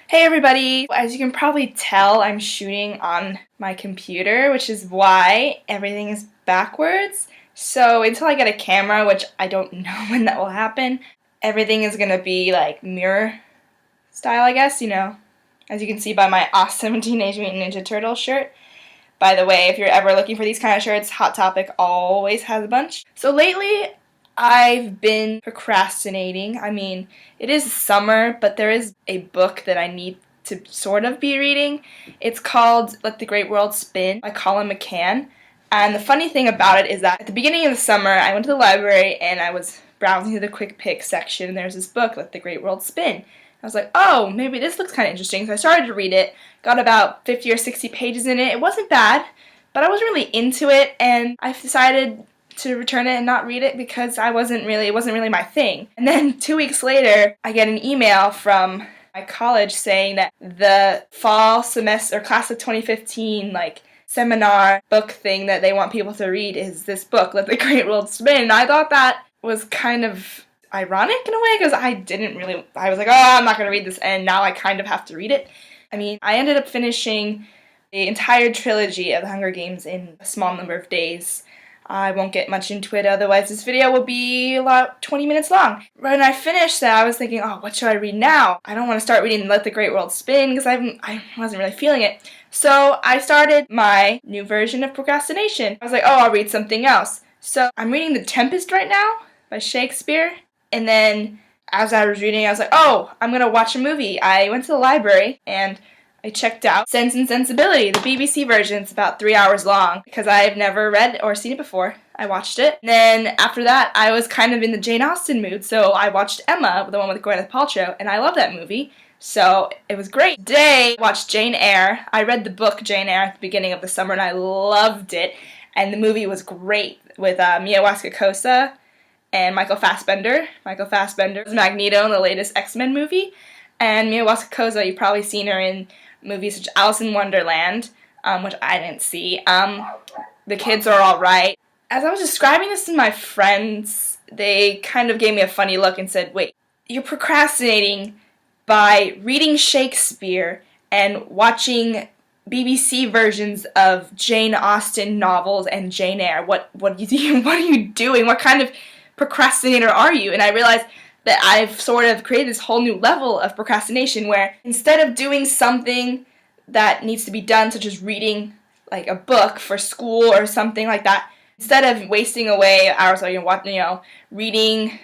Hey everybody! As you can probably tell, I'm shooting on my computer, which is why everything is backwards. So until I get a camera, which I don't know when that will happen, everything is gonna be like mirror style, I guess, as you can see by my awesome Teenage Mutant Ninja Turtle shirt. By the way, if you're ever looking for these kind of shirts, Hot Topic always has a bunch. So lately, I've been procrastinating. It is summer, but there is a book that I need to sort of be reading. It's called Let the Great World Spin by Colin McCann. And the funny thing about it is that at the beginning of the summer, I went to the library and I was browsing through the quick pick section, and there's this book, Let the Great World Spin. I was like, oh, maybe this looks kind of interesting. So I started to read it, got about 50 or 60 pages in it. It wasn't bad, but I wasn't really into it, and I decided to return it and not read it because it wasn't really my thing. And then 2 weeks later, I get an email from my college saying that the fall semester or class of 2015 seminar book thing that they want people to read is this book, Let the Great World Spin. And I thought that was kind of ironic in a way because I was like, oh, I'm not going to read this, and now I kind of have to read it. I ended up finishing the entire trilogy of the Hunger Games in a small number of days. I won't get much into it, otherwise this video will be about 20 minutes long. When I finished that, I was thinking, oh, what should I read now? I don't want to start reading Let the Great World Spin because I wasn't really feeling it. So I started my new version of procrastination. I was like, oh, I'll read something else. So I'm reading The Tempest right now by Shakespeare. And then as I was reading, I was like, oh, I'm going to watch a movie. I went to the library and I checked out Sense and Sensibility, the BBC version. It's about 3 hours long because I've never read or seen it before. I watched it. And then after that, I was kind of in the Jane Austen mood, so I watched Emma, the one with Gwyneth Paltrow, and I love that movie. So it was great. Today, I watched Jane Eyre. I read the book Jane Eyre at the beginning of the summer and I loved it. And the movie was great with Mia Wasikowska and Michael Fassbender. Michael Fassbender was Magneto in the latest X-Men movie. And Mia Wasikowska, you've probably seen her in movies such as Alice in Wonderland, which I didn't see. The Kids Are All Right. As I was describing this to my friends, they kind of gave me a funny look and said, wait, you're procrastinating by reading Shakespeare and watching BBC versions of Jane Austen novels and Jane Eyre. What are you doing? What kind of procrastinator are you? And I realized that I've sort of created this whole new level of procrastination where instead of doing something that needs to be done, such as reading like a book for school or something like that, instead of wasting away hours reading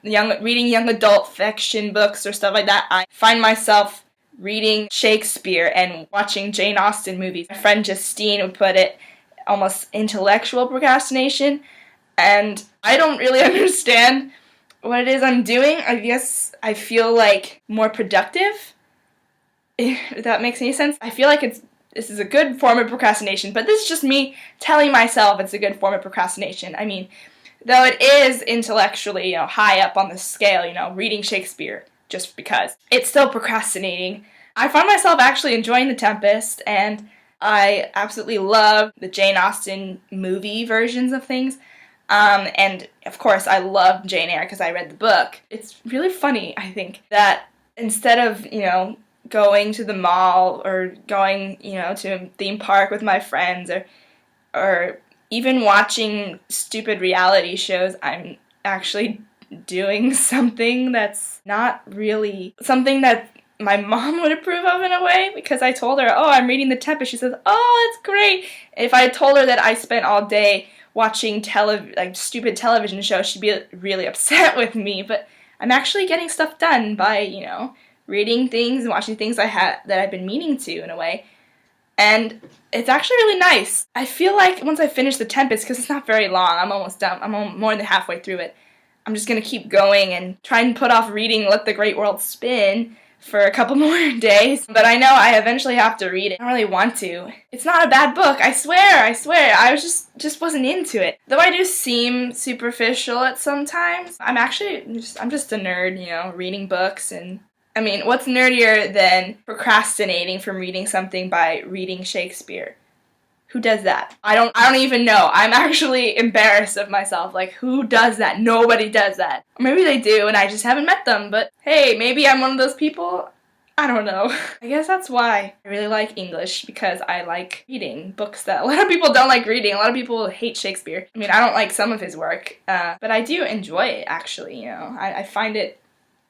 young adult fiction books or stuff like that, I find myself reading Shakespeare and watching Jane Austen movies. My friend Justine would put it almost intellectual procrastination, and I don't really understand what it is I'm doing. I guess I feel like more productive, if that makes any sense. I feel like this is a good form of procrastination, but this is just me telling myself it's a good form of procrastination. Though it is intellectually, high up on the scale, reading Shakespeare just because, it's still procrastinating. I find myself actually enjoying The Tempest, and I absolutely love the Jane Austen movie versions of things. And of course, I love Jane Eyre because I read the book. It's really funny, I think, that instead of, going to the mall or going, to a theme park with my friends or even watching stupid reality shows, I'm actually doing something that's not really something that my mom would approve of in a way, because I told her, oh, I'm reading The Tempest. She says, oh, that's great. If I told her that I spent all day watching stupid television shows, she'd be really upset with me. But I'm actually getting stuff done by, reading things and watching things that I've been meaning to in a way. And it's actually really nice. I feel like once I finish The Tempest, because it's not very long, I'm almost done. I'm more than halfway through it. I'm just going to keep going and try and put off reading Let the Great World Spin for a couple more days. But I know I eventually have to read it. I don't really want to. It's not a bad book, I swear. I was just wasn't into it. Though I do seem superficial at sometimes. I'm just a nerd, reading books. And what's nerdier than procrastinating from reading something by reading Shakespeare? Who does that? I don't even know. I'm actually embarrassed of myself. Like, who does that? Nobody does that. Or maybe they do and I just haven't met them, but hey, maybe I'm one of those people. I don't know. I guess that's why I really like English, because I like reading books that a lot of people don't like reading. A lot of people hate Shakespeare. I mean, I don't like some of his work, but I do enjoy it, actually, you know. I find it,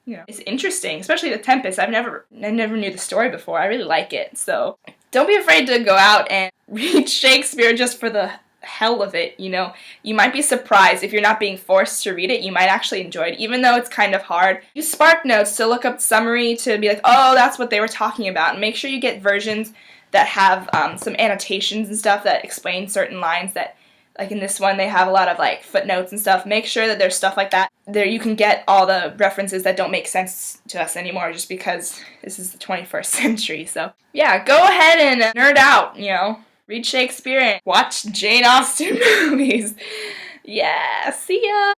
you know, it's interesting, especially The Tempest. I never knew the story before. I really like it, so don't be afraid to go out and read Shakespeare just for the hell of it, you know. You might be surprised if you're not being forced to read it. You might actually enjoy it, even though it's kind of hard. Use Spark Notes to look up summary, to be like, oh, that's what they were talking about. And make sure you get versions that have some annotations and stuff that explain certain lines that, like in this one, they have a lot of like footnotes and stuff. Make sure that there's stuff like that. There you can get all the references that don't make sense to us anymore just because this is the 21st century. So yeah, go ahead and nerd out, you know. Read Shakespeare and watch Jane Austen movies. Yeah, see ya!